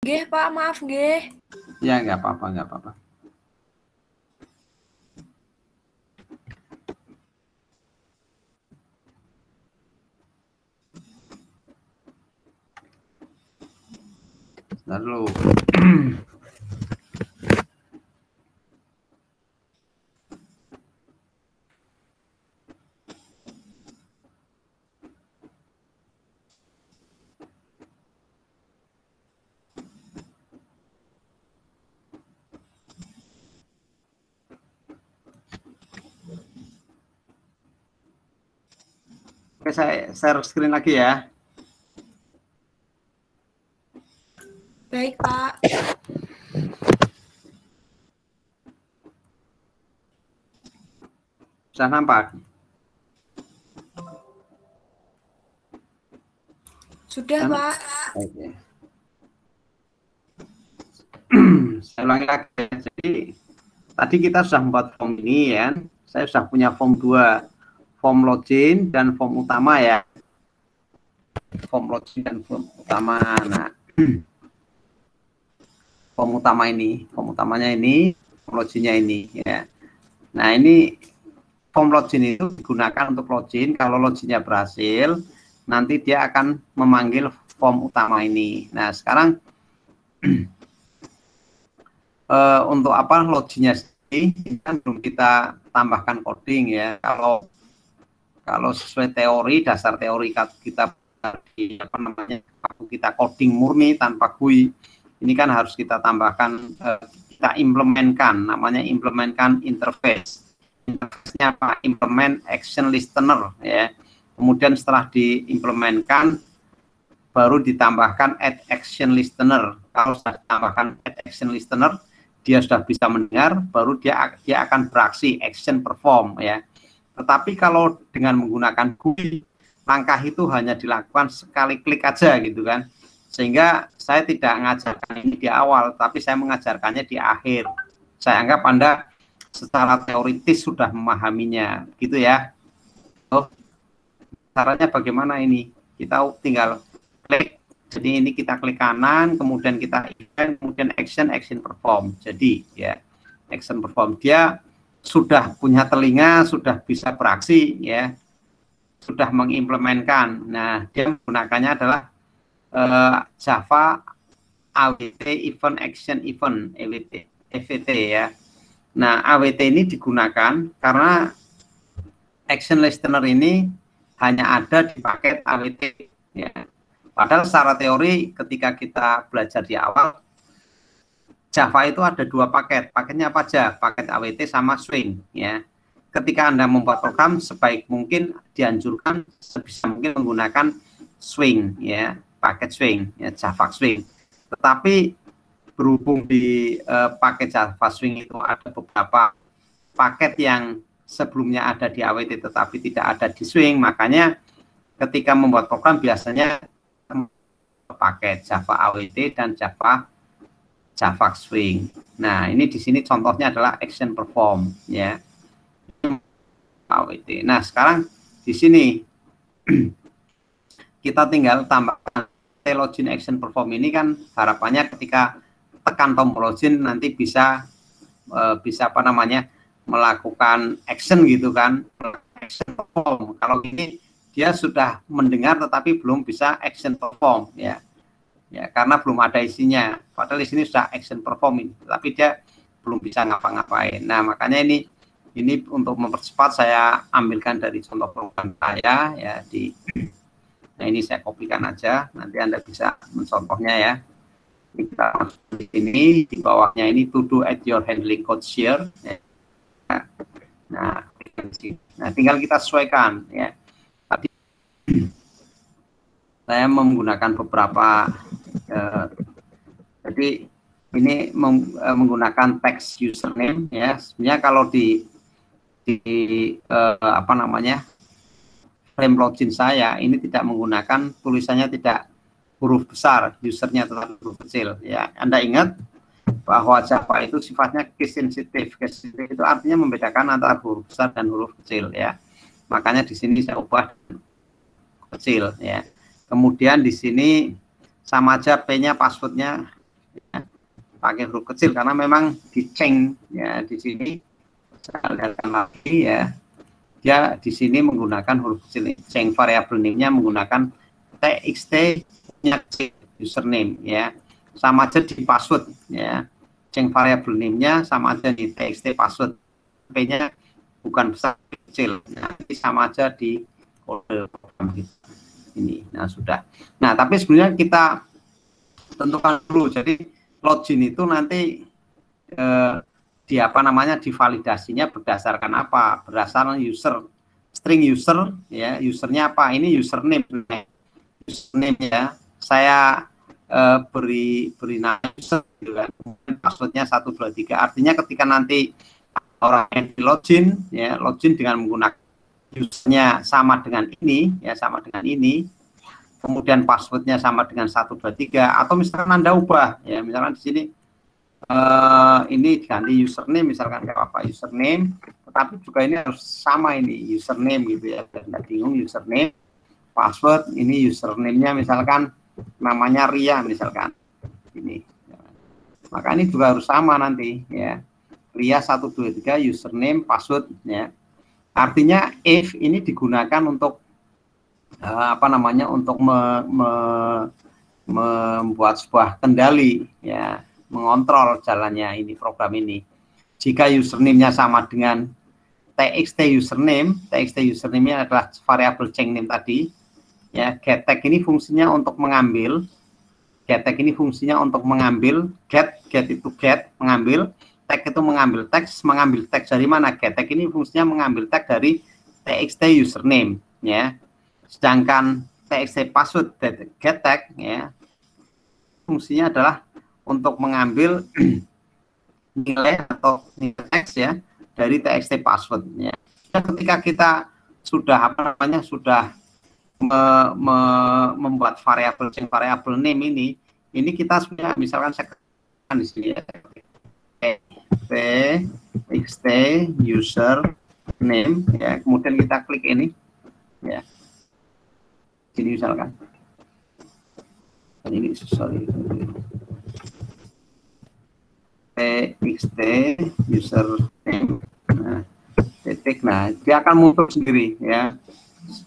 Nggih, Pak, maaf nggih. Ya, nggak apa-apa, nggak apa-apa. Lalu oke, saya share screen lagi ya. Baik, Pak. Sudah nampak? Sudah, Pak. Oke. Saya ulangi lagi. Jadi tadi kita sudah membuat form ini ya. Saya sudah punya form 2, form login dan form utama ya. Form login dan form utama. Nah, form utama ini, form utamanya ini, form loginnya ini ya. Nah, ini form login itu digunakan untuk login. Kalau loginnya berhasil, nanti dia akan memanggil form utama ini. Nah, sekarang untuk apa loginnya ini kan belum kita tambahkan coding ya. Kalau sesuai teori, dasar teori kita apa namanya, kita coding murni tanpa GUI, ini kan harus kita tambahkan, kita implementkan, namanya implementkan interface. Interface-nya apa? Implement action listener ya. Kemudian setelah diimplementkan baru ditambahkan add action listener. Kalau sudah ditambahkan add action listener, dia sudah bisa mendengar, baru dia akan beraksi, action perform ya. Tetapi kalau dengan menggunakan GUI, langkah itu hanya dilakukan sekali klik aja gitu kan. Sehingga saya tidak mengajarkan ini di awal, tapi saya mengajarkannya di akhir. Saya anggap Anda secara teoritis sudah memahaminya gitu ya. Oh, caranya bagaimana ini? Kita tinggal klik. Jadi ini kita klik kanan, kemudian kita event, kemudian action perform. Jadi ya, action perform, dia sudah punya telinga, sudah bisa beraksi ya, sudah mengimplementkan. Nah, dia menggunakannya adalah Java AWT event action event EVT ya. Nah, AWT ini digunakan karena action listener ini hanya ada di paket AWT ya. Padahal secara teori ketika kita belajar di awal, Java itu ada 2 paket. Paketnya apa aja? Paket AWT sama swing ya. Ketika Anda membuat program, sebaik mungkin dianjurkan sebisa mungkin menggunakan swing ya, paket swing ya, Java swing. Tetapi berhubung di paket Java swing itu ada beberapa paket yang sebelumnya ada di AWT tetapi tidak ada di swing, makanya ketika membuat program biasanya paket Java AWT dan Java swing. Nah, ini di sini contohnya adalah action perform ya. AWT. Nah, sekarang di sini kita tinggal tambahkan login action perform ini kan harapannya ketika tekan tombol login nanti bisa apa namanya, melakukan action gitu kan. Action perform. Kalau ini dia sudah mendengar tetapi belum bisa action perform ya. Ya, karena belum ada isinya. Padahal di sini sudah action perform, tapi dia belum bisa ngapa-ngapain. Nah, makanya ini untuk mempercepat saya ambilkan dari contoh program saya ya di. Nah, ini saya kopikan aja, nanti Anda bisa mencontohnya ya. Ini kita masuk di sini, di bawahnya ini to do at your handling code share. Ya. Nah, tinggal kita sesuaikan ya. Tadi saya menggunakan beberapa jadi ini menggunakan text username ya. Sebenarnya kalau di apa namanya, frame login saya ini tidak menggunakan tulisannya tidak huruf besar, usernya tetap huruf kecil ya. Anda ingat bahwa Java itu sifatnya case sensitive. Case sensitive itu artinya membedakan antara huruf besar dan huruf kecil ya. Makanya di sini saya ubah kecil ya. Kemudian di sini sama aja P-nya passwordnya pakai huruf kecil karena memang diceng ya di sini. Saya lihatkan lagi ya. Dia di sini menggunakan huruf kecil, ceng variable name-nya menggunakan txt username ya, sama aja di password ya, ceng variable name-nya sama aja di txt password, p-nya bukan besar kecil, nah, sama aja di kode program kita ini. Nah sudah, nah tapi sebenarnya kita tentukan dulu, jadi login itu nanti di apa namanya divalidasinya berdasarkan apa? Berdasarkan user, string user ya, usernya apa? Ini username ya. Saya beri nama user gitu kan. Passwordnya 123. Artinya ketika nanti orang yang di login ya, login dengan menggunakan usernya sama dengan ini ya, sama dengan ini. Kemudian passwordnya sama dengan 123 atau misalkan Anda ubah ya, misalkan di sini ini diganti username misalkan kayak apa username, tetapi juga ini harus sama ini username gitu ya, biar nggak bingung username, password ini username-nya misalkan namanya Ria misalkan ini, maka ini juga harus sama nanti ya, Ria 123 username password ya. Artinya if ini digunakan untuk apa namanya untuk membuat sebuah kendali ya, mengontrol jalannya ini program ini. Jika username-nya sama dengan txt username-nya adalah variabel ceng name tadi ya, getTag ini fungsinya untuk mengambil, getTag ini fungsinya untuk mengambil, get itu get mengambil, tag itu mengambil teks, dari mana? GetTag ini fungsinya mengambil tag dari txt username ya, sedangkan txt password getTag ya fungsinya adalah untuk mengambil nilai atau nilai teks ya dari txt passwordnya. Ketika kita sudah apa namanya sudah membuat variabel name ini kita sebenarnya misalkan saya di sini ya, txt user name ya, kemudian kita klik ini ya, sini misalkan ini sorry txt user name, nah dia akan muncul sendiri ya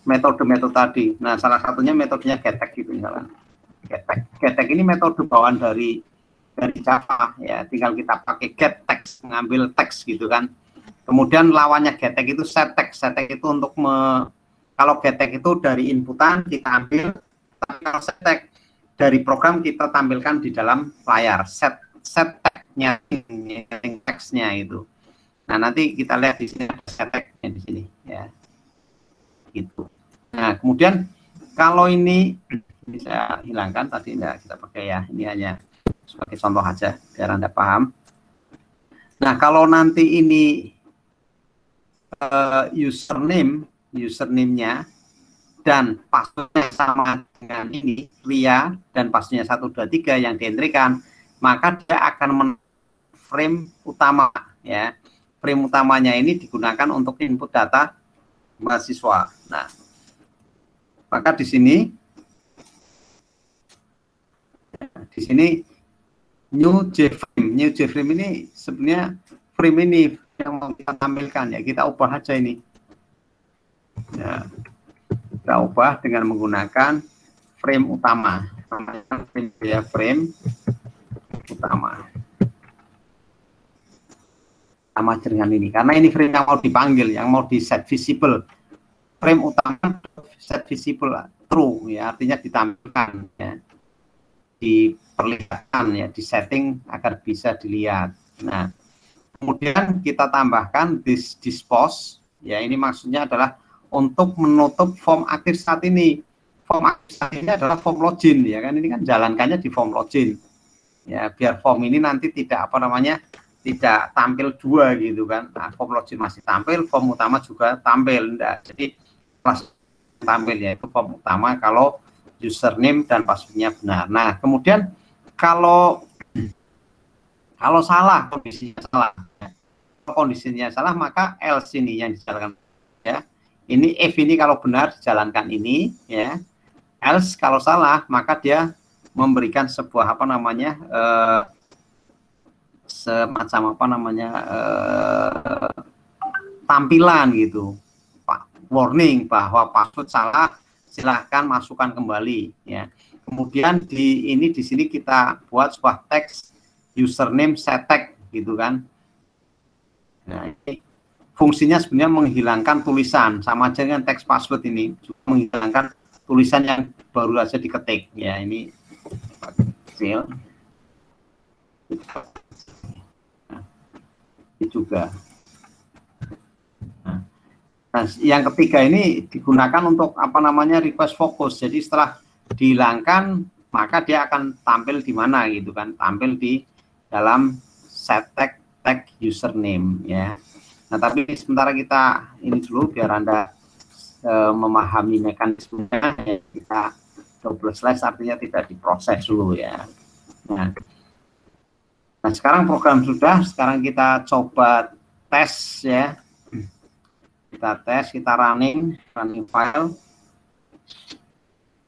metode tadi. Nah salah satunya metodenya getTag gitu misalkan. getTag ini metode bawaan dari Java ya, tinggal kita pakai getTag mengambil teks gitu kan. Kemudian lawannya getTag itu setTag itu untuk kalau getTag itu dari inputan kita ambil, tapi kalau setTag dari program kita tampilkan di dalam layar setTag-nya teksnya itu. Nah nanti kita lihat di sini setTag-nya di sini ya, gitu. Nah kemudian kalau ini bisa hilangkan tadi, enggak kita pakai ya, ini hanya sebagai contoh aja biar Anda paham. Nah kalau nanti ini username-nya dan passwordnya sama dengan ini Ria dan passwordnya 123 yang dientrykan, maka dia akan frame utama ya. Frame utamanya ini digunakan untuk input data mahasiswa. Nah, maka di sini new JFrame ini sebenarnya frame ini yang mau kita tampilkan ya, kita ubah aja ini ya, kita ubah dengan menggunakan frame utama, frame utama sama dengan ini, karena ini frame yang mau dipanggil, yang mau di set visible. Frame utama set visible true ya, artinya ditampilkan ya, diperlihatkan ya, di setting agar bisa dilihat. Nah kemudian kita tambahkan dispose ya, ini maksudnya adalah untuk menutup form aktif saat ini. Form aktif saat ini adalah form login ya kan, ini kan jalankannya di form login ya, biar form ini nanti tidak apa namanya tidak tampil dua gitu kan. Nah, form login masih tampil, form utama juga tampil, enggak. Jadi pas tampil yaitu form utama kalau username dan passwordnya benar. Nah kemudian kalau salah, kondisinya salah maka else ini yang dijalankan ya. Ini if ini kalau benar dijalankan ini ya, else kalau salah maka dia memberikan sebuah apa namanya semacam apa namanya tampilan gitu, Pak, warning bahwa password salah, silahkan masukkan kembali ya. Kemudian di sini kita buat sebuah teks username setag gitu kan. Nah, ini fungsinya sebenarnya menghilangkan tulisan, sama aja dengan teks password ini, juga menghilangkan tulisan yang baru saja diketik ya. Ini kecil. Nah, ini juga. Nah, yang ketiga ini digunakan untuk apa namanya request focus. Jadi setelah dihilangkan maka dia akan tampil di mana gitu kan, tampil di dalam set tag username ya. Nah, tapi sementara kita ini dulu biar Anda memahami mekanismenya ya, kita double slash artinya tidak diproses dulu ya. Nah, sekarang program sudah, sekarang kita coba tes ya. Kita tes, kita running file.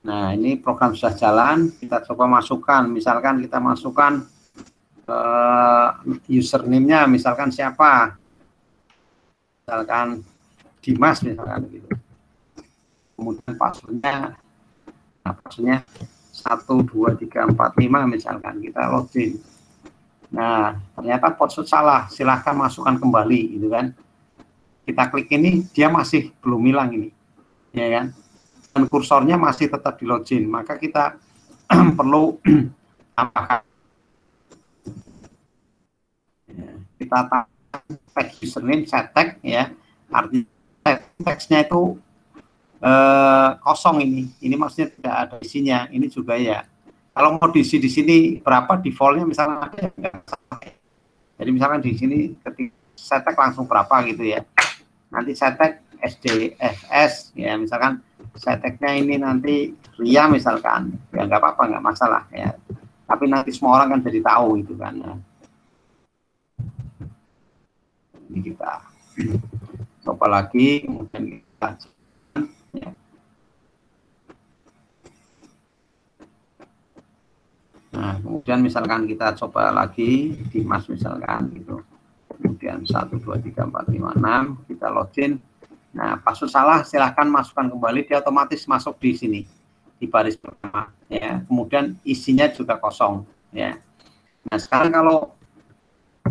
Nah, ini program sudah jalan, kita coba masukkan, misalkan kita masukkan username-nya, misalkan siapa, misalkan Dimas misalkan gitu. Kemudian password-nya, nah, password-nya 1 2 3 4 5 misalkan, kita login. Nah, ternyata password salah, silahkan masukkan kembali gitu kan. Kita klik ini, dia masih belum hilang ini, ya kan? Dan kursornya masih tetap di login, maka kita perlu tambahkan. Kita tambahkan tag username setag ya, artinya teksnya itu kosong ini. Ini maksudnya tidak ada isinya. Ini juga ya. Kalau mau diisi di sini berapa defaultnya misalnya ada, jadi misalkan di sini ketika setag langsung berapa gitu ya. Nanti setag SDFS ya, misalkan setagnya ini nanti Ria misalkan, ya nggak apa-apa, nggak masalah ya. Tapi nanti semua orang kan jadi tahu gitu kan. Nah, ini kita coba lagi, kemudian kita ya. Nah, kemudian misalkan kita coba lagi Dimas misalkan gitu. Kemudian 1 2 3 4 5 6 kita login. Nah, password salah silahkan masukkan kembali, dia otomatis masuk di sini di baris pertama ya. Kemudian isinya juga kosong ya. Nah, sekarang kalau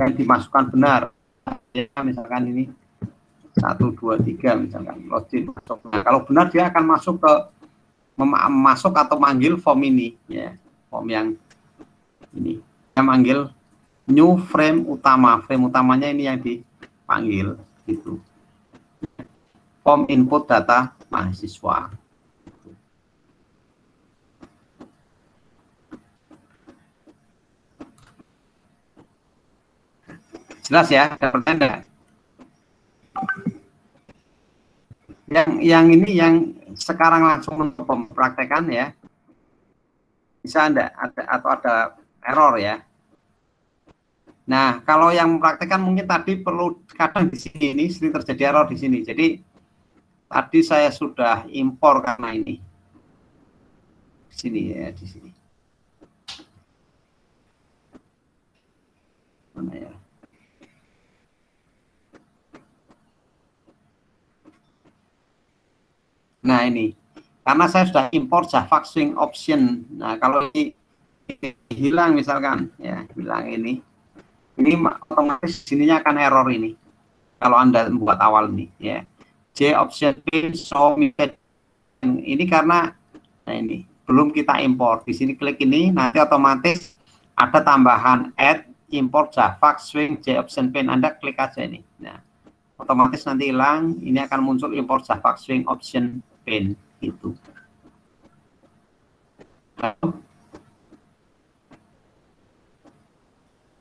yang dimasukkan benar ya, misalkan ini 1 2 3 misalkan login. Nah, kalau benar dia akan masuk ke masuk atau manggil form ini ya. Form yang ini yang manggil new frame utama. Frame utamanya ini yang dipanggil gitu. Form input data mahasiswa. Jelas ya, ada pertanyaan? Yang ini yang sekarang langsung untuk mempraktekan ya. Bisa Anda atau ada error ya. Nah, kalau yang mempraktekkan mungkin tadi perlu kadang di sini ini sering terjadi error di sini. Jadi tadi saya sudah impor karena ini. Di sini ya, di sini. Mana ya? Nah, ini. Karena saya sudah impor Java Swing Option. Nah, kalau ini hilang misalkan ya, hilang ini otomatis sininya akan error ini kalau Anda membuat awal ini ya. J option pin show method ini karena nah ini belum kita import. Di sini klik ini nanti otomatis ada tambahan add import Java Swing J option pin, Anda klik aja ini. Nah, otomatis nanti hilang, ini akan muncul import Java Swing option pin itu.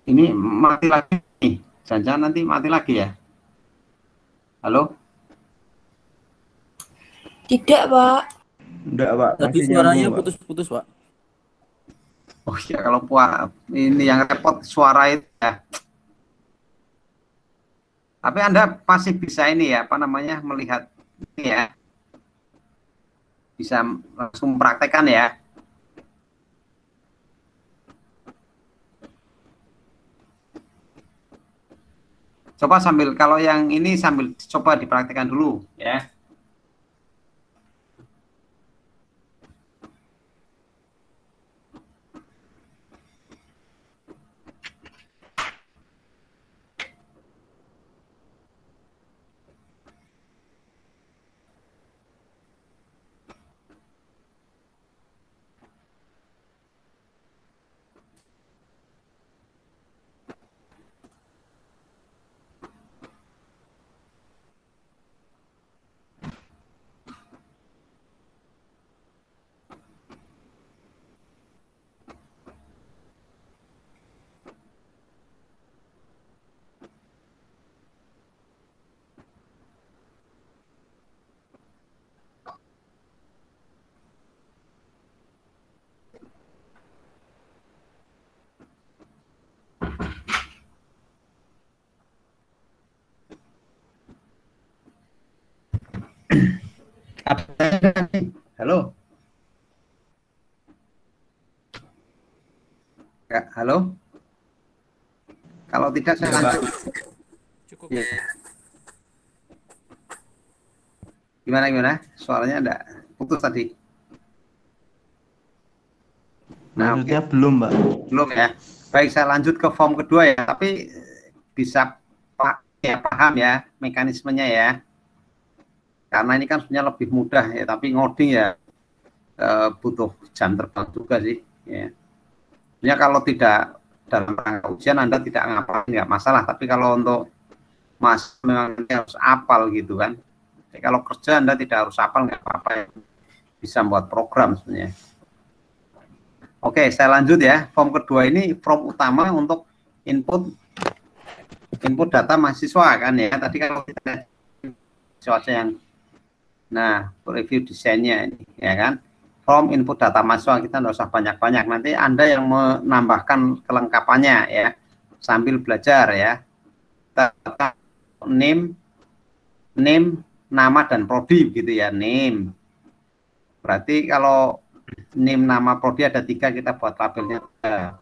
Ini mati lagi nih, jangan-jangan nanti mati lagi ya. Halo? Tidak, Pak. Enggak, Pak. Tadi Masih suaranya nyambung, Pak. putus-putus, Pak. Oh ya, kalau ini yang repot suara itu ya. Tapi Anda masih bisa ini ya, apa namanya, melihat ini ya. Bisa langsung mempraktekkan ya. Coba sambil, kalau yang ini sambil coba dipraktikkan dulu ya. Halo. Ya, halo. Kalau tidak saya lanjut. Cukup. Ya. Gimana? Suaranya ada putus tadi. Nah, maksudnya belum, Mbak. Belum ya. Baik, saya lanjut ke form kedua ya. Tapi bisa paham ya mekanismenya ya. Karena ini kan sebenarnya lebih mudah ya. Tapi ngoding ya butuh jam terbang juga sih. Ya. Sebenarnya kalau tidak dalam rangka ujian Anda tidak ngapain nggak masalah. Tapi kalau untuk Mas memang harus apal gitu kan. Jadi kalau kerja Anda tidak harus apal nggak apa-apa ya. Bisa membuat program sebenarnya. Oke, saya lanjut ya. Form kedua ini form utama untuk input data mahasiswa kan ya. Tadi kalau kita mahasiswa yang review desainnya ini ya kan. Form input data mahasiswa kita nggak usah banyak-banyak. Nanti Anda yang menambahkan kelengkapannya ya sambil belajar ya. Name, nama dan prodi gitu ya. Name. Berarti kalau name, nama, prodi ada 3, kita buat labelnya 3.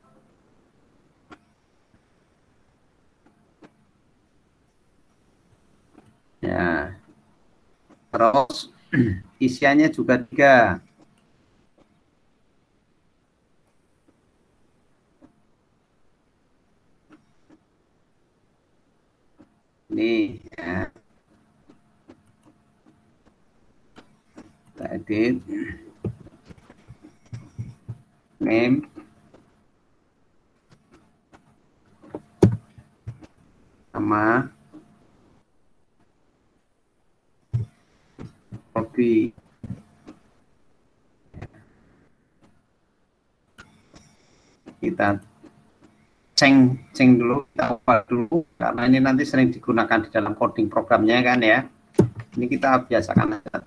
Ya. Terus isiannya juga 3. Ini ya. Kita edit. Name, nama, prodi. Kita ceng dulu, kita ubah dulu karena ini nanti sering digunakan di dalam coding programnya kan ya. Ini kita biasakan aja.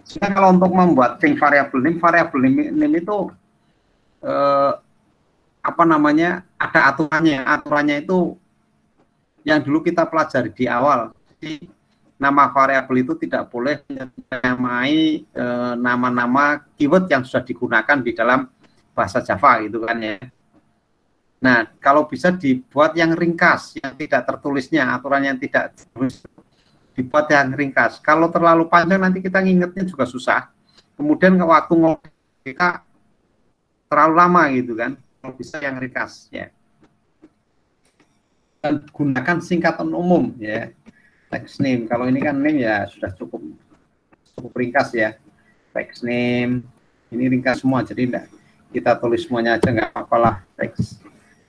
Sekarang kalau untuk membuat ceng variabel name itu ada aturannya itu yang dulu kita pelajari di awal. Jadi nama variabel itu tidak boleh menyamai nama-nama keyword yang sudah digunakan di dalam bahasa Java gitu kan ya. Nah, kalau bisa dibuat yang ringkas, yang tidak tertulisnya, aturan yang tidak dibuat yang ringkas. Kalau terlalu panjang nanti kita ngingetnya juga susah. Kemudian waktu ngobrol kita terlalu lama gitu kan. Kalau bisa yang ringkas ya. Dan gunakan singkatan umum ya. Text name. Kalau ini kan name ya sudah cukup ringkas ya. Text name. Ini ringkas semua, jadi enggak kita tulis semuanya aja nggak apa-apa lah. Text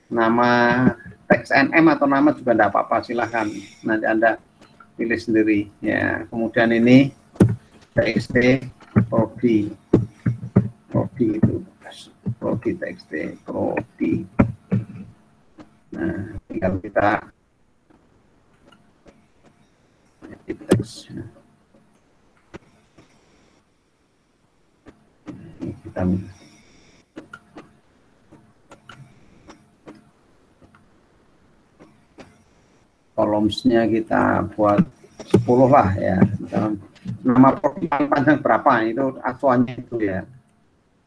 nama, teks nm atau nama juga enggak apa-apa, silahkan nanti Anda pilih sendiri ya. Kemudian ini txt prodi itu prodi txt prodi. Nah, tinggal kita edit teks. Kita columns-nya kita buat 10 lah ya. Nama prodi panjang berapa itu acuannya itu ya.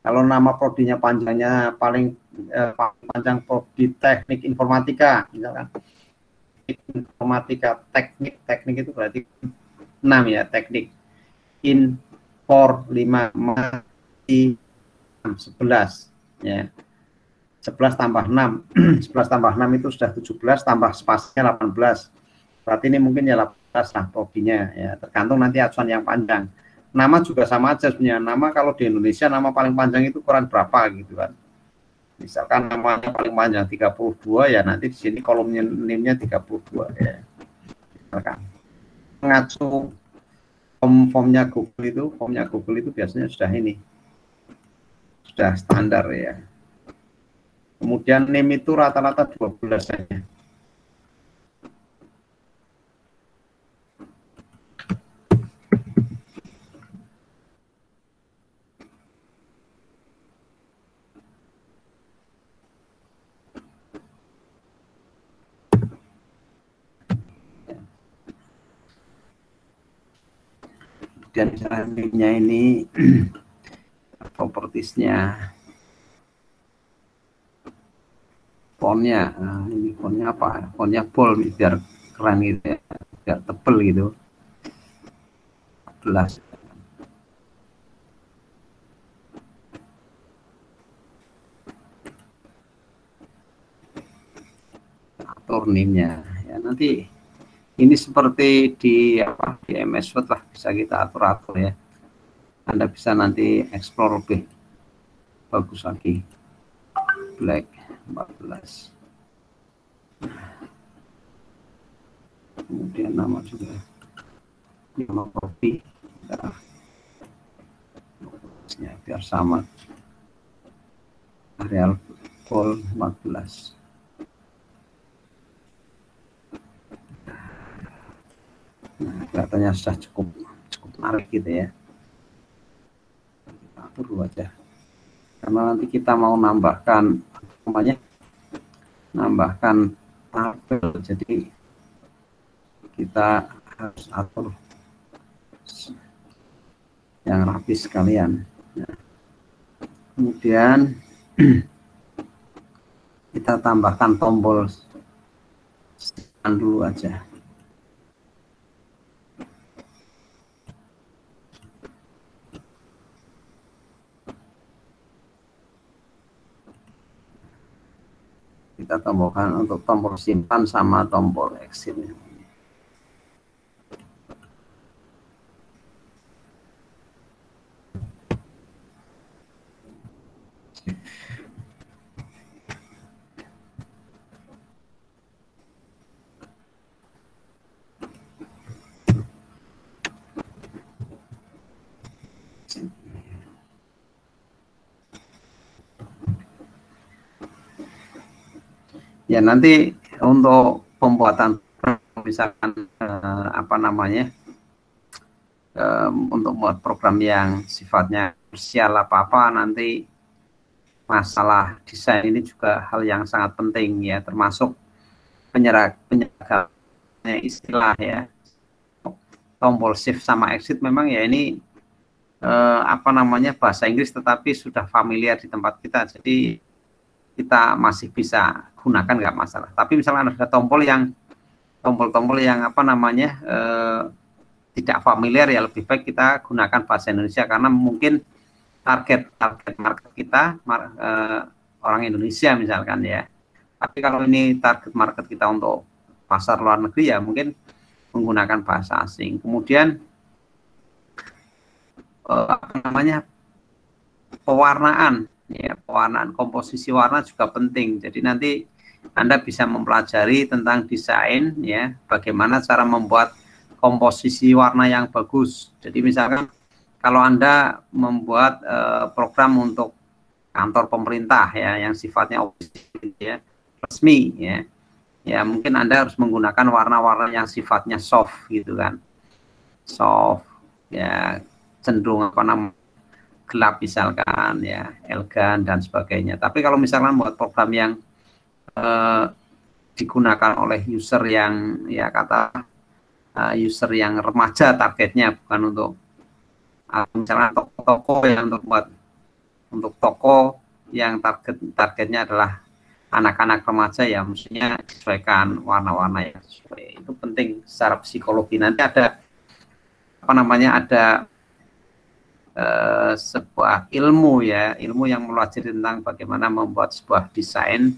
Kalau nama prodinya panjangnya paling panjang prodi teknik informatika misalkan, informatika teknik itu berarti 6 ya, teknik infor 5 mati 11 ya, 11 tambah 6 11 tambah 6 itu sudah 17, tambah spasinya 18, berarti ini mungkin ya 18 lah prodinya ya, tergantung nanti acuan yang panjang. Nama juga sama aja sebenarnya, nama kalau di Indonesia nama paling panjang itu ukuran berapa gitu kan. Misalkan namanya paling panjang 32 ya, nanti di sini kolomnya NIM-nya 32 ya. Misalkan mengacu formnya Google itu biasanya sudah ini, sudah standar ya. Kemudian NIM itu rata-rata 12 saja. Dan cara NIM-nya ini propertiesnya, fontnya, nah, ini fontnya apa? Fontnya bold biar keren gitu ya, biar tebel gitu. 14. Atur NIM-nya ya, nanti ini seperti di MS Word lah, bisa kita atur-atur ya. Anda bisa nanti explore lebih bagus lagi. Black 14. Kemudian nama juga, nama copy ya, biar sama. Arial bold 14. Nah, kelihatannya sudah cukup menarik gitu ya. Kita atur dulu aja. Karena nanti kita mau nambahkan tabel, jadi kita harus atur yang rapi sekalian. Nah, kemudian kita tambahkan tombol dulu aja. Kita tambahkan untuk tombol simpan sama tombol exit. Ya, nanti untuk pembuatan misalkan untuk membuat program yang sifatnya komersial apa nanti masalah desain ini juga hal yang sangat penting ya, termasuk penyeragamnya istilah ya. Tombol shift sama exit memang ya ini bahasa Inggris tetapi sudah familiar di tempat kita, jadi kita masih bisa gunakan nggak masalah. Tapi misalnya ada tombol yang tidak familiar ya, lebih baik kita gunakan bahasa Indonesia karena mungkin target market kita orang Indonesia misalkan ya. Tapi kalau ini target market kita untuk pasar luar negeri ya mungkin menggunakan bahasa asing. Kemudian pewarnaan ya, pewarnaan komposisi warna juga penting. Jadi nanti Anda bisa mempelajari tentang desain ya, bagaimana cara membuat komposisi warna yang bagus. Jadi misalkan kalau Anda membuat program untuk kantor pemerintah ya yang sifatnya ya, resmi ya mungkin Anda harus menggunakan warna-warna yang sifatnya soft gitu kan, soft ya, cenderung gelap misalkan ya, elegan dan sebagainya. Tapi kalau misalkan buat program yang digunakan oleh user yang ya user yang remaja targetnya, bukan untuk misalnya toko yang untuk toko yang targetnya adalah anak-anak remaja ya, maksudnya sesuaikan warna-warna yang sesuai. Itu penting secara psikologi. Nanti ada apa namanya, ada sebuah ilmu ya, ilmu yang mempelajari tentang bagaimana membuat sebuah desain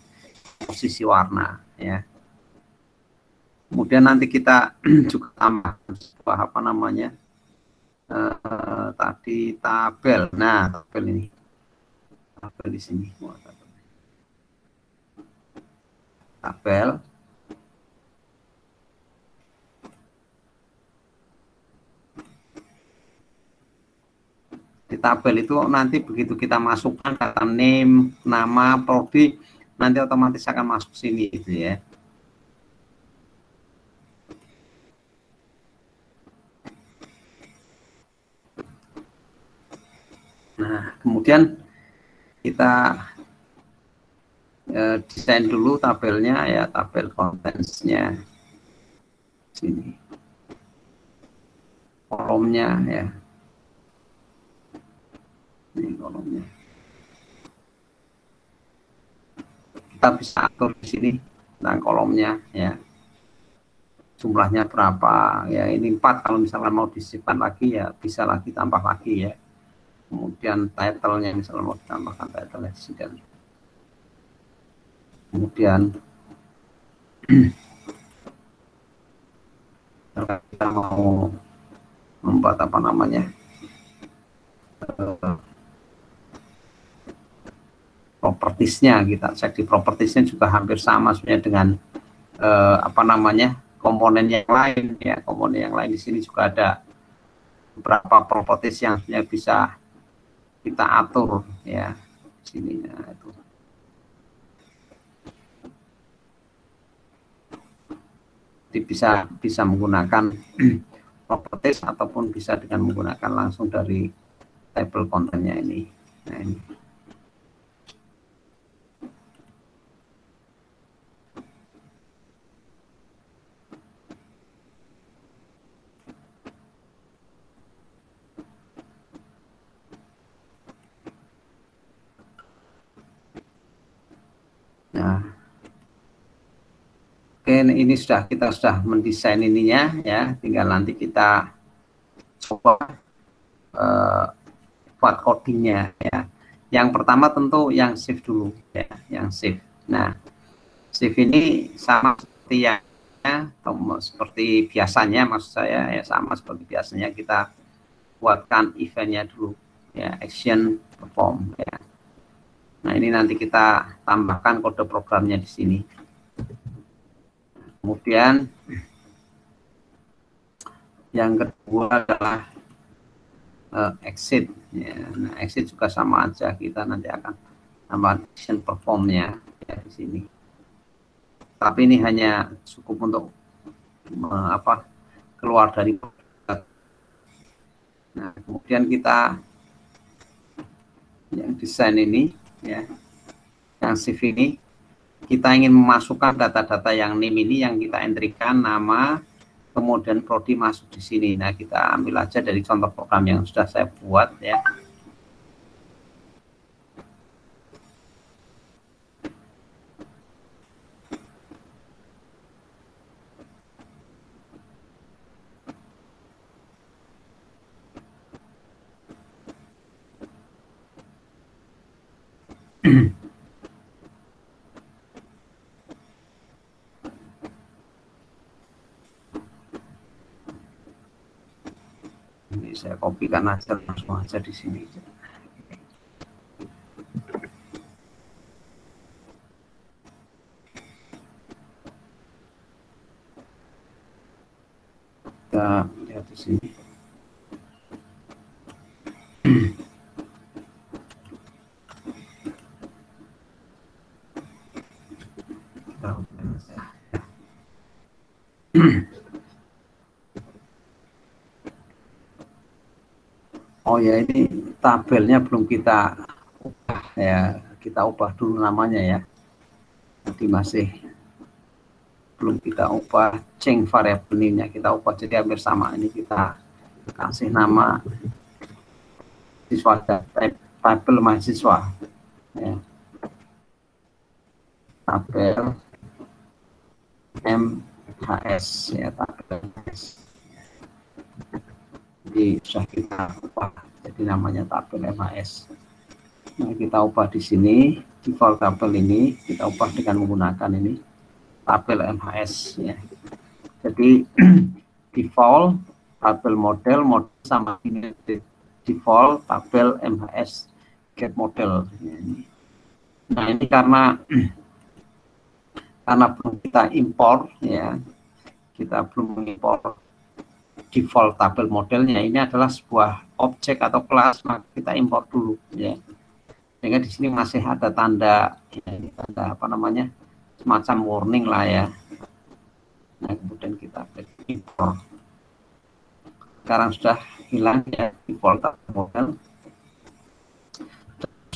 posisi warna ya. Kemudian nanti kita juga tambahkan sebuah apa namanya, tadi tabel. Nah, tabel ini, tabel di sini, tabel. Di tabel itu nanti begitu kita masukkan data name, nama, prodi, nanti otomatis akan masuk sini gitu ya. Nah, kemudian kita desain dulu tabelnya ya, tabel contents-nya sini, kolomnya ya, ini kolomnya. Kita bisa atur di sini tentang kolomnya ya, jumlahnya berapa ya, ini 4, kalau misalnya mau disisipkan lagi ya bisa lagi tambah lagi ya. Kemudian title-nya misalnya mau ditambahkan title dan kemudian kita mau membuat apa namanya, propertiesnya, kita cek di propertiesnya juga hampir sama sebenarnya dengan apa namanya, komponen yang lain ya. Komponen yang lain di sini juga ada beberapa properties yang sebenarnya bisa kita atur ya sini. Nah, itu jadi bisa menggunakan properties ataupun bisa dengan menggunakan langsung dari table kontennya ini. Nah, ini. Nah, oke, ini kita sudah mendesain ininya ya, tinggal nanti kita coba buat codingnya ya. Yang pertama tentu yang save dulu ya, yang save. Nah, save ini sama seperti yang seperti biasanya, maksud saya ya, sama seperti biasanya kita buatkan eventnya dulu ya, action perform ya. Nah, ini nanti kita tambahkan kode programnya di sini. Kemudian yang kedua adalah exit ya. Nah, exit juga sama aja, kita nanti akan tambah action performnya ya di sini. Tapi ini hanya cukup untuk apa, keluar dari. Nah, kemudian kita yang desain ini ya, yang CV ini kita ingin memasukkan data-data yang name ini, yang kita entrykan nama, kemudian prodi masuk di sini. Nah, kita ambil aja dari contoh program yang sudah saya buat ya. Ini saya kopikan aja, langsung aja di sini. Kita lihat di sini. Oh ya, ini tabelnya belum kita ubah ya, kita ubah dulu namanya ya. Tadi masih belum kita ubah, change variable name-nya kita ubah jadi hampir sama. Ini kita kasih nama siswa, tabel mahasiswa ya. tabel MHS ya, tabel MHS. Jadi sudah kita ubah jadi namanya tabel MHS. Nah, kita ubah di sini default tabel ini kita ubah dengan menggunakan ini tabel MHS ya. Jadi default tabel model sama ini default tabel MHS get model. Nah, ini karena belum kita impor ya, kita belum mengimpor default tabel modelnya. Ini adalah sebuah objek atau kelas, maka kita impor dulu ya. Sehingga di sini masih ada tanda ya, tanda apa namanya, semacam warning lah ya. Nah, kemudian kita klik impor. Sekarang sudah hilang ya default tabel model.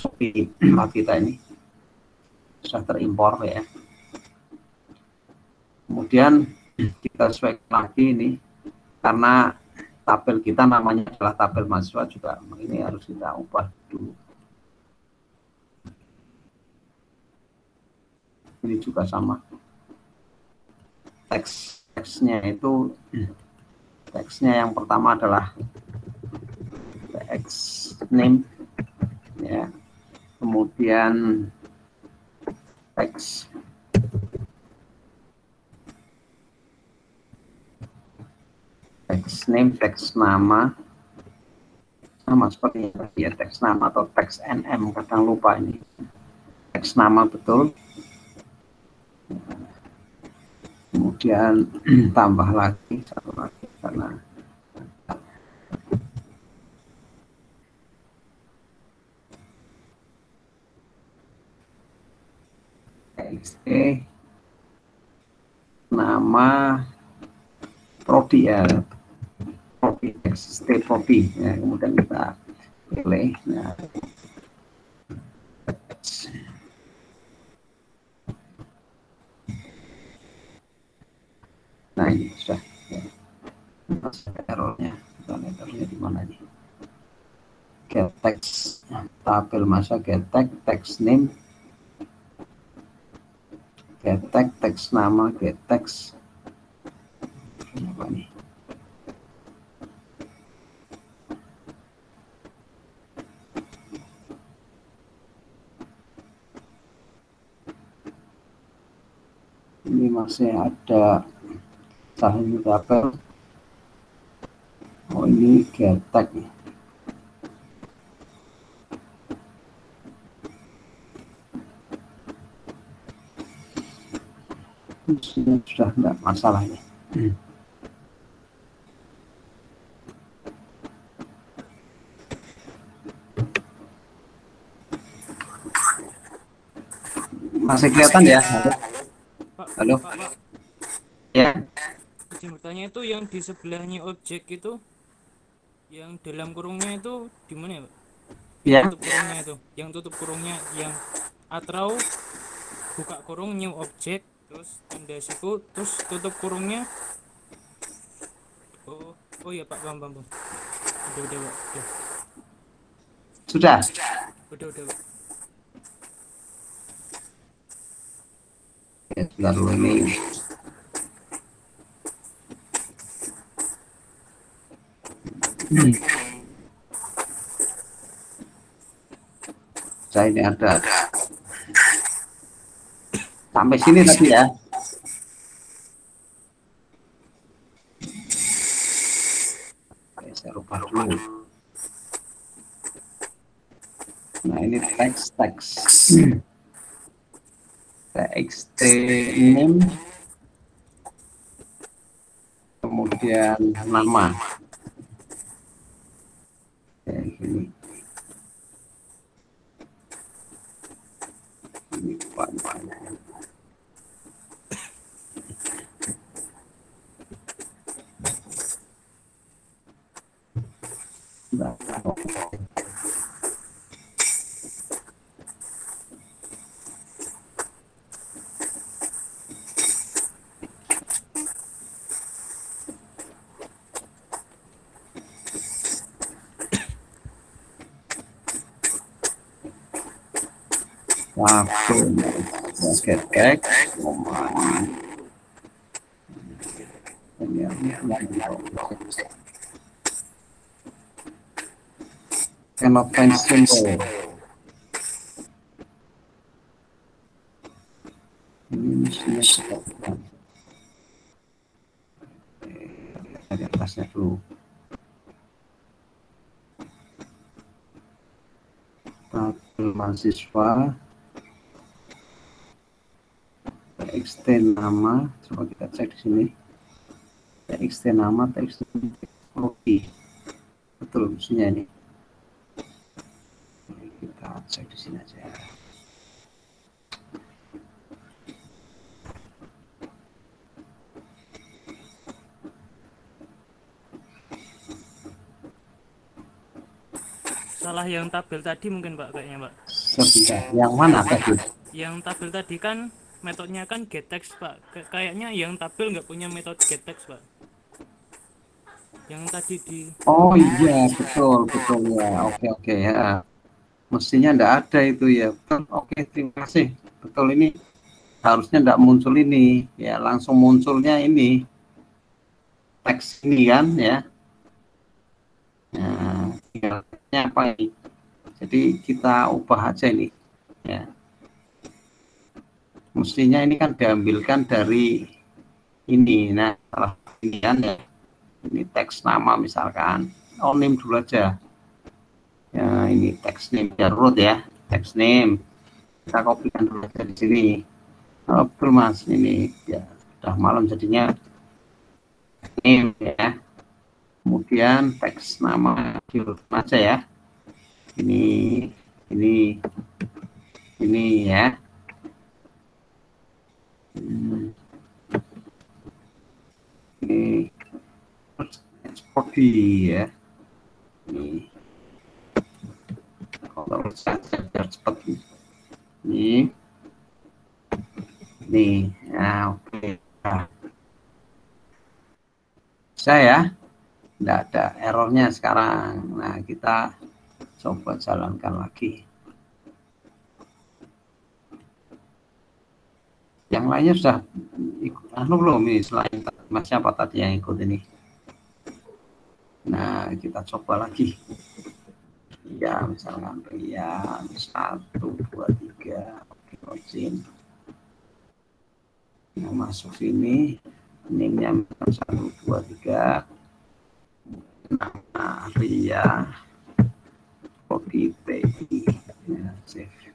Seperti kita ini sudah terimpor ya. Kemudian kita sesuaikan lagi ini karena tabel kita namanya adalah tabel mahasiswa juga, ini harus kita ubah dulu. Ini juga sama. Teksnya itu teksnya yang pertama adalah teks name ya. Kemudian teks name, teks nama, sama seperti ya, teks nama atau teks NM, kadang lupa ini. Teks nama betul. Kemudian tambah lagi satu lagi karena txt nama prodi ya, prodi txt prodi ya, kemudian kita pilih ya. Nah, ini sudah ya. Errornya di mana nih? Get text tabel masa, get text name, get text nama, get text apa nih? Ini masih ada sahih tabel. Oh, ini get tag nih. Sudah enggak masalah ini. Masih kelihatan ya? Halo. Pak. Ya. Izin bertanya, itu yang di sebelahnya objek itu, yang dalam kurungnya itu di mana ya, Pak? Ya. Tutup kurungnya itu, yang tutup kurungnya, yang atau buka kurung new objek, terus tanda siku, terus tutup kurungnya. Oh ya Pak, paham. Udah Pak. Sudah. Udah Pak. Ya, sebentar dulu ini. Saya ini ada sampai sini tadi ya. Oke, saya rubah dulu. Nah, ini teks txt name, kemudian nama. Kayak gini. Ini banyak. Waktu get text, cannot find symbol. Ini mestinya kita di atasnya dulu. Tabel mahasiswa, txt nama, coba kita cek di sini. Txt nama, txt teknologi, betul mestinya ini. Kita cek di sini aja. Salah yang tabel tadi mungkin Pak, kayaknya Pak. Sebentar, yang mana tadi? Yang tabel tadi kan metodenya kan getText Pak. Kayaknya yang tabel nggak punya metode getText Pak. Yang tadi di Oh iya, betul ya. Oke ya. Mestinya enggak ada itu ya. Oke, terima kasih. Betul, ini harusnya enggak muncul ini ya, langsung munculnya ini teks ini kan ya. Nah, tinggalnya apa ini? Jadi kita ubah aja ini ya. Mestinya ini kan diambilkan dari ini. Nah, ini kan ya. Ini teks nama misalkan, name dulu aja ya, ini teks name root ya, teks name kita kopikan dulu aja di sini. Betul Mas, ini ya sudah malam jadinya name ya, kemudian teks nama di root aja ya, ini ya. Ini ekspor ya, ini kalau saja biar cepat ini ya. Oke, saya tidak ada errornya sekarang. Nah, kita coba jalankan lagi. Yang lainnya sudah ikut belum ini, selain Mas siapa tadi yang ikut ini? Nah, kita coba lagi ya, misalkan Rian 1, 2, 3, oke, login yang masuk sini, name-nya 1, 2, 3, nama Ria, copy PI ya, save.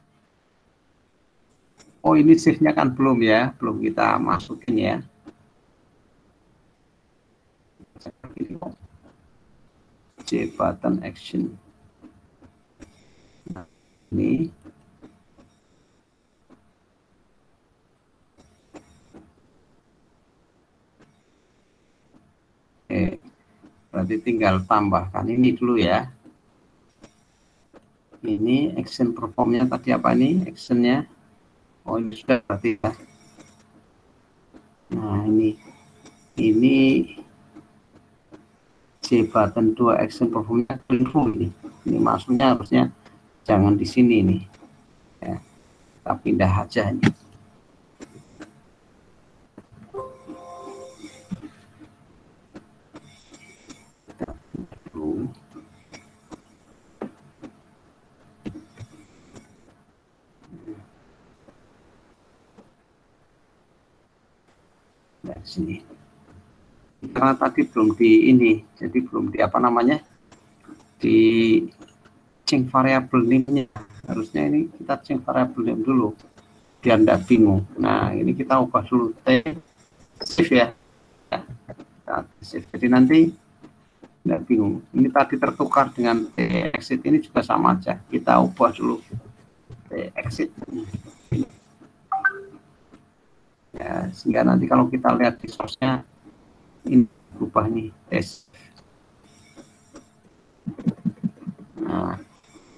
Oh, ini save-nya kan belum ya, belum kita masukin ya. J button action. Nah, ini berarti tinggal tambahkan ini dulu ya. Ini action performnya tadi apa nih actionnya? Oh, ini sudah berarti ya. Nah, ini J button 2 action performnya keliru ini. Ini maksudnya harusnya jangan di sini nih. Ya, kita pindah aja ini. Dari sini. Karena tadi belum di ini, jadi belum di apa namanya, di change variable name-nya. Harusnya ini kita change variable name dulu biar tidak bingung. Nah, ini kita ubah dulu T save ya. Save. Jadi nanti tidak bingung. Ini tadi tertukar dengan T exit, ini juga sama aja. Kita ubah dulu T exit. Ya, sehingga nanti kalau kita lihat di source-nya ini berubah nih tes. Nah,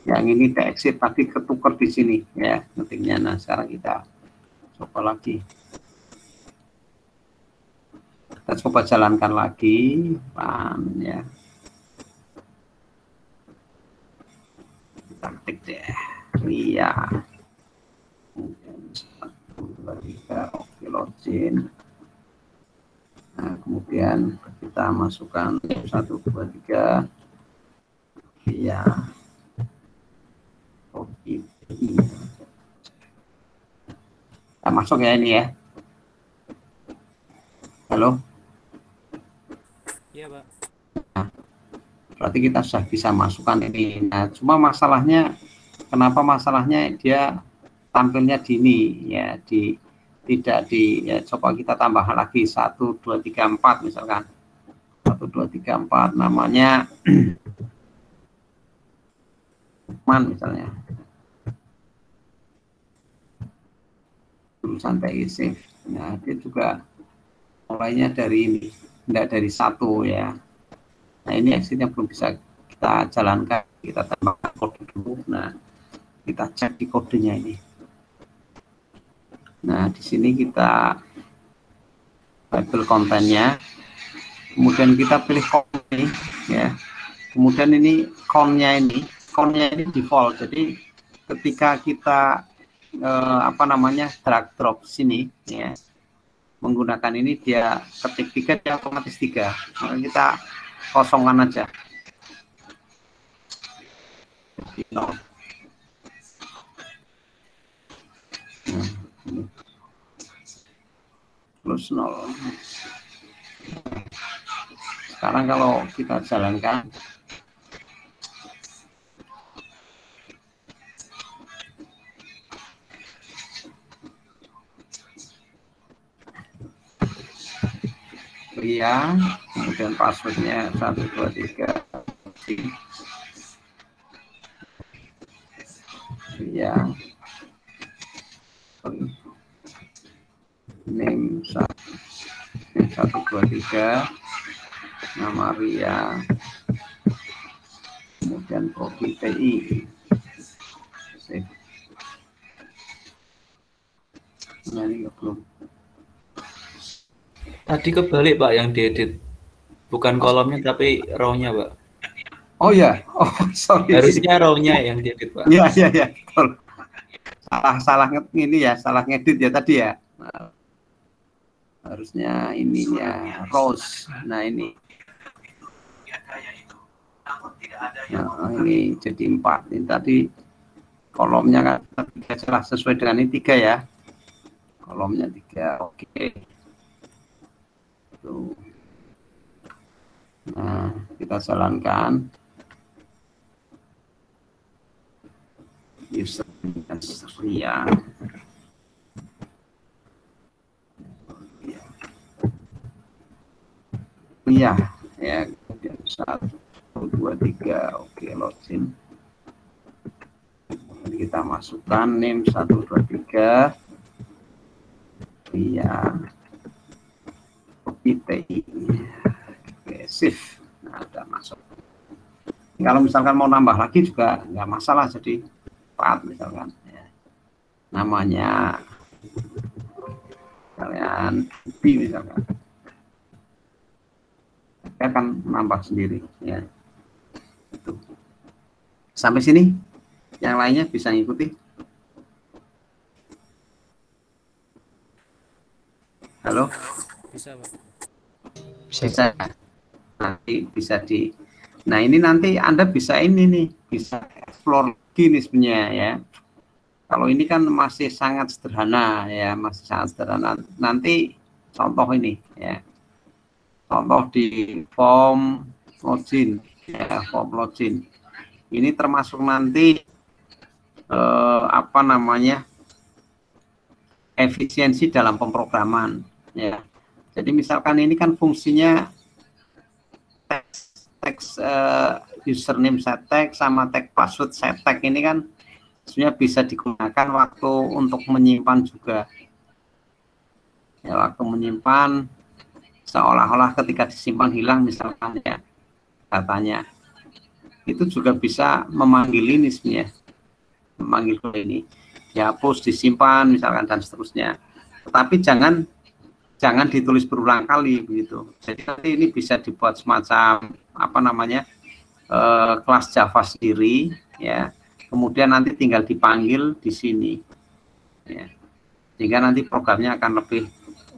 yang ini exit tadi ketukar di sini ya ngetiknya. Nah, sekarang kita coba lagi. Kita coba jalankan lagi, ya. Kita ketik deh, Ria. 1, login. Nah, kemudian kita masukkan 1, 2, 3 via OTP. Kita masuk ya ini ya. Halo. Iya, Pak. Nah, berarti kita sudah bisa masukkan ini. Nah, cuma masalahnya, kenapa masalahnya dia tampilnya di ini ya, tidak di ya, coba kita tambah lagi 1, 2, 3, 4 misalkan 1, 2, 3, 4 namanya man misalnya santai save. Nah, dia juga mulainya dari ini, tidak dari 1 ya. Nah, ini exitnya belum bisa kita jalankan, kita tambahkan kode dulu. Nah, kita cek di kodenya ini. Nah, di sini kita label kontennya, kemudian kita pilih count ini, ya. Kemudian ini countnya ini default. Jadi ketika kita drag drop sini, ya, menggunakan ini dia ketik 3, dia otomatis 3. Maka kita kosongkan aja. Jadi 0. Plus 0. Sekarang kalau kita jalankan, pria, kemudian passwordnya 1, 2, 3 pria, name 1, 2, 3 nama Ria, kemudian copy TI. Nah, ini belum. Tadi kebalik Pak yang diedit, bukan kolomnya tapi row-nya Pak. Oh ya, oh sorry. Harusnya row-nya yang diedit Pak. Iya, betul. Salah ini ya, salah ngedit ya tadi ya. Nah, harusnya ininya rows. Nah ini. Nah, ini jadi 4. Ini tadi kolomnya kan salah sesuai dengan ini 3 ya. Kolomnya 3, oke. Tuh. Nah, kita jalankan. User Ria. Iya, ya, kemudian 1, 2, 3, oke, login. Jadi kita masukkan name 1, 2, 3, iya, ITI, oke, save. Nah, udah masuk. Kalau misalkan mau nambah lagi juga nggak masalah, jadi 4 misalkan, ya. Namanya kalian B misalkan. Akan nambah sendiri ya. Itu. Sampai sini yang lainnya bisa ngikuti. Halo, Bisa, Pak. bisa. Nanti bisa di. Nah, ini nanti Anda bisa ini nih, bisa explore lagi nih sebenarnya ya. Kalau ini kan masih sangat sederhana ya, masih sangat sederhana. Nanti contoh ini ya. Contoh di form login ya, form login ini termasuk nanti efisiensi dalam pemrograman ya. Jadi misalkan ini kan fungsinya teks username set tag sama tag password set tag, ini kan sebenarnya bisa digunakan waktu untuk menyimpan juga ya, waktu menyimpan seolah-olah ketika disimpan hilang misalkan ya datanya, itu juga bisa memanggil ini sebenarnya, memanggil ini dihapus, disimpan misalkan dan seterusnya. Tetapi jangan ditulis berulang kali begitu. Jadi nanti ini bisa dibuat semacam kelas Java sendiri ya. Kemudian nanti tinggal dipanggil di sini ya. Sehingga nanti programnya akan lebih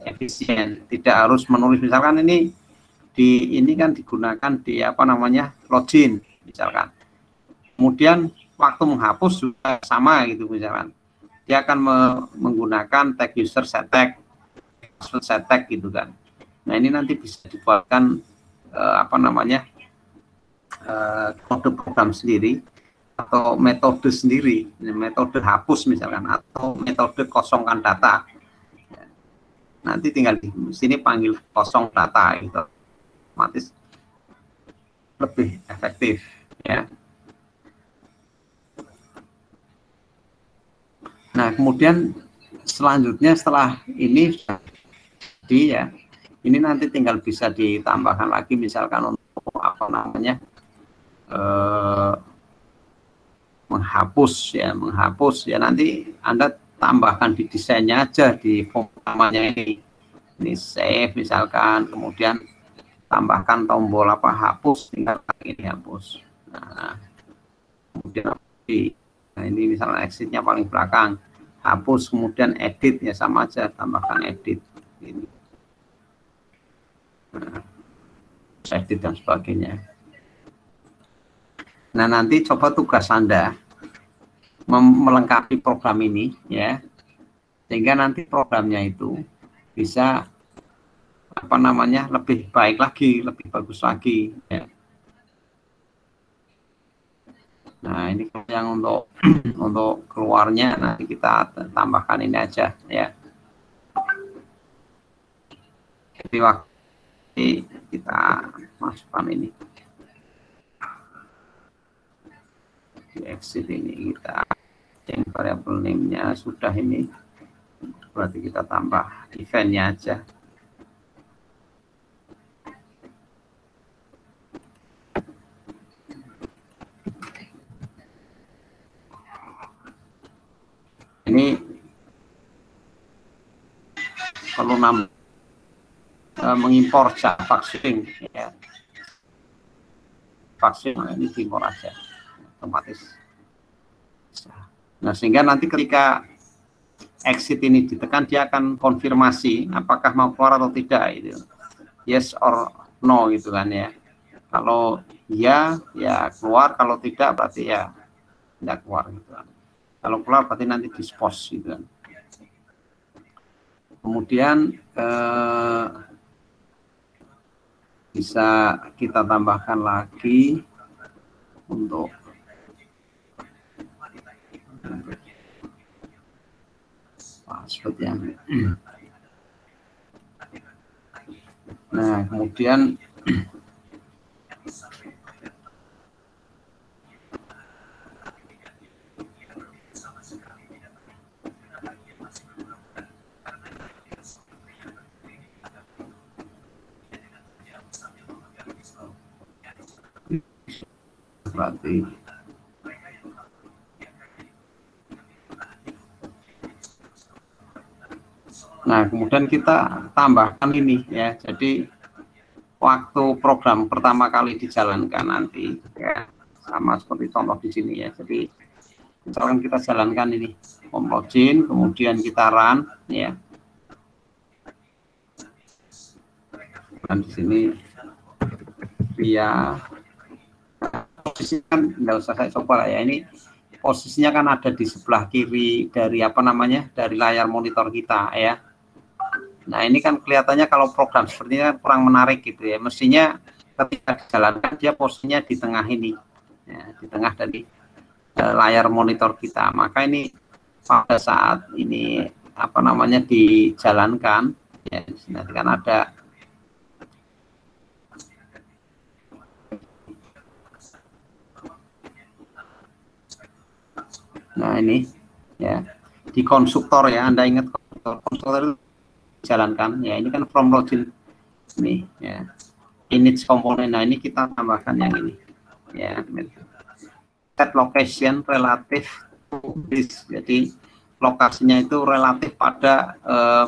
efisien, tidak harus menulis. Misalkan ini kan digunakan di apa namanya login misalkan, kemudian waktu menghapus juga sama gitu, misalkan dia akan menggunakan tag user set tag, password set tag gitu kan. Nah ini nanti bisa dibuatkan apa namanya kode program sendiri atau metode sendiri, metode hapus misalkan, atau metode kosongkan data. Nanti tinggal di sini panggil kosong data gitu, otomatis lebih efektif ya. Nah kemudian selanjutnya setelah ini ya, ini nanti tinggal bisa ditambahkan lagi misalkan untuk apa namanya menghapus ya, nanti Anda tambahkan di desainnya aja di form namanya ini save misalkan, kemudian tambahkan tombol apa hapus, tinggal ini hapus. Nah kemudian ini misalnya exitnya paling belakang, hapus, kemudian edit ya sama aja, tambahkan edit ini, edit dan sebagainya. Nah nanti coba tugas Anda melengkapi program ini ya, sehingga nanti programnya itu bisa apa namanya lebih baik lagi, lebih bagus lagi ya. Nah ini yang untuk keluarnya nanti kita tambahkan ini aja ya. Jadi waktu kita masukkan ini di exit ini, kita yang variable name-nya sudah ini, berarti kita tambah event-nya aja. Ini perlu mengimpor Java Swing ya. Vaksin ini diimpor aja otomatis. Nah sehingga nanti ketika exit ini ditekan, dia akan konfirmasi apakah mau keluar atau tidak itu, yes or no gitu kan ya. Kalau iya ya keluar, kalau tidak berarti ya tidak keluar gitu kan. Kalau keluar berarti nanti dispose gitu kan. Kemudian bisa kita tambahkan lagi untuk password yang nah kemudian berarti nah kemudian kita tambahkan ini ya, jadi waktu program pertama kali dijalankan nanti ya sama seperti contoh di sini ya. Jadi misalkan kita jalankan ini login, kemudian kita run ya, dan di sini via posisinya kan nggak usah saya coba lah ya, ini posisinya kan ada di sebelah kiri dari apa namanya dari layar monitor kita ya. Nah ini kan kelihatannya kalau program seperti ini kan kurang menarik gitu ya, mestinya ketika dijalankan dia posisinya di tengah ini ya, di tengah dari layar monitor kita. Maka ini pada saat ini apa namanya dijalankan ya, nanti kan ada nah ini ya di konstruktor ya, Anda ingat konstruktor itu jalankan ya, ini kan from login ini ya, init komponen. Nah ini kita tambahkan yang ini ya, set location relative to this, jadi lokasinya itu relatif pada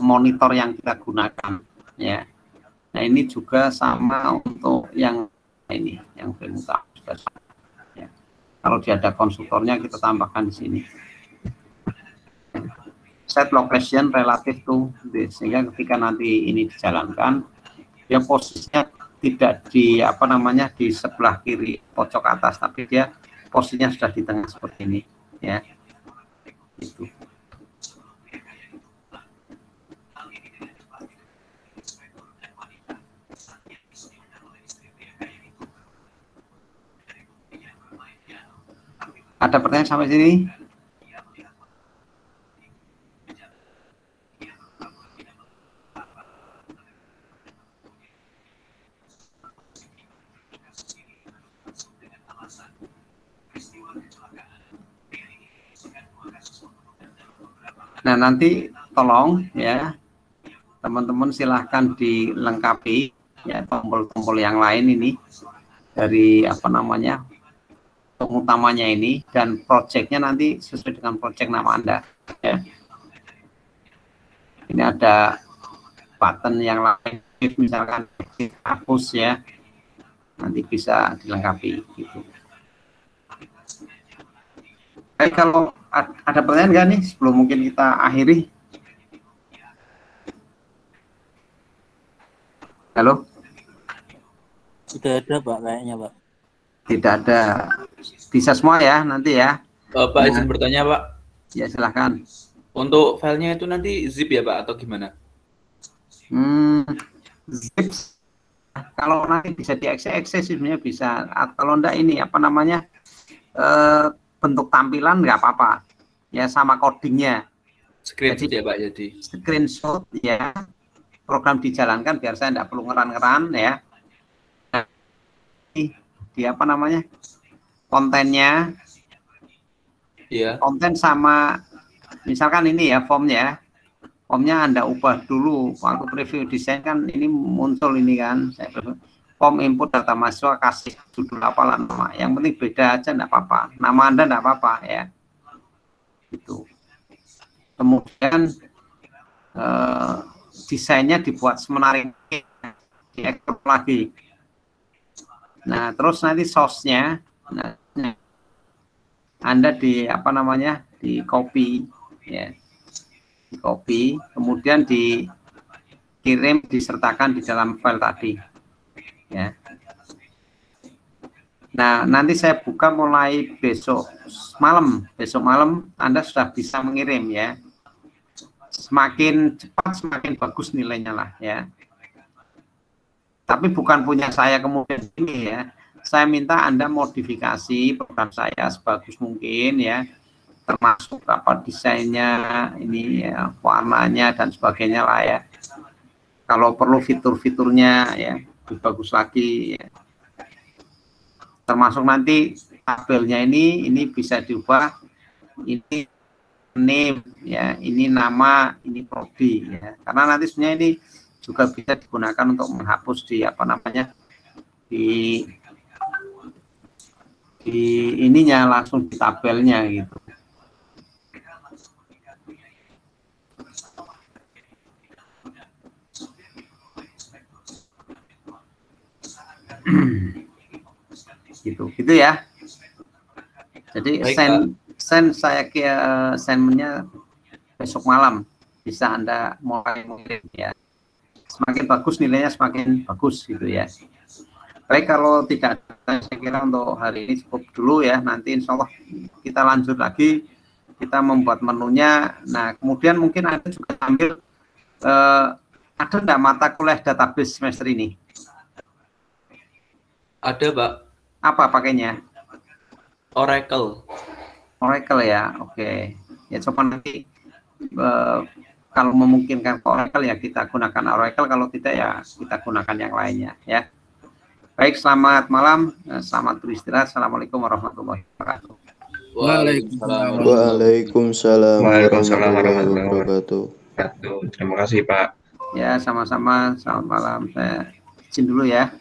monitor yang kita gunakan ya. Nah ini juga sama untuk yang ini yang permukaan ya. Kalau dia ada konstruktornya kita tambahkan di sini. set location relative to this, sehingga ketika nanti ini dijalankan, dia posisinya tidak di di sebelah kiri pojok atas, tapi dia posisinya sudah di tengah seperti ini, ya. Itu. Ada pertanyaan sampai sini? Nah, nanti tolong ya teman-teman silahkan dilengkapi ya tombol-tombol yang lain ini dari utamanya ini, dan projectnya nanti sesuai dengan project nama Anda ya. Ini ada button yang lain, misalkan hapus ya, nanti bisa dilengkapi gitu. Baik, kalau ada pertanyaan nggak nih sebelum mungkin kita akhiri? Halo? Sudah ada Pak kayaknya Pak. Tidak ada. Bisa semua ya nanti ya. Pak izin bertanya Pak. Ya silahkan. Untuk filenya itu nanti zip ya Pak atau gimana? Zip. Kalau nanti bisa diakses sebenarnya bisa. Kalau enggak ini bentuk tampilan nggak apa-apa. Ya sama codingnya. Screenshot ya Pak jadi. Screenshot ya. Program dijalankan biar saya enggak perlu ngeran-ngeran ya. Di kontennya, iya. Konten sama misalkan ini ya formnya Anda ubah dulu waktu preview desain kan ini muncul ini kan, form input data mahasiswa kasih judul apalah nama, yang penting beda aja enggak apa-apa, nama Anda enggak apa-apa ya, itu. Kemudian desainnya dibuat semenarik, diekspor lagi. Nah, terus nanti source-nya, Anda di di copy ya. Di copy, kemudian dikirim, disertakan di dalam file tadi. Ya. Nah, nanti saya buka mulai besok malam Anda sudah bisa mengirim ya. Semakin cepat semakin bagus nilainya lah ya. Tapi bukan punya saya kemudian ini ya. Saya minta Anda modifikasi program saya sebagus mungkin ya. Termasuk desainnya, ini ya, warnanya dan sebagainya lah ya. Kalau perlu fitur-fiturnya ya lebih bagus lagi ya. Termasuk nanti tabelnya ini bisa diubah. Ini name ya, ini nama, ini prodi ya. Karena nanti sebenarnya ini juga bisa digunakan untuk menghapus di di ininya langsung di tabelnya gitu. gitu ya. Jadi sendnya besok malam bisa Anda mulai mengirim ya. Semakin bagus nilainya semakin bagus gitu ya. Baik, kalau tidak, saya kira untuk hari ini cukup dulu ya. Nanti insya Allah kita lanjut lagi, kita membuat menunya. Nah, kemudian mungkin ada juga ambil ada enggak mata kuliah database semester ini? Ada Pak. Apa pakainya? Oracle. Oracle ya, oke. Ya coba nanti kalau memungkinkan ke Oracle ya kita gunakan Oracle, kalau tidak ya kita gunakan yang lainnya ya. Baik, selamat malam, selamat beristirahat. Assalamualaikum warahmatullahi wabarakatuh. Waalaikumsalam warahmatullahi wabarakatuh. Terima kasih Pak. Ya, sama-sama. Selamat malam. Saya izin dulu ya.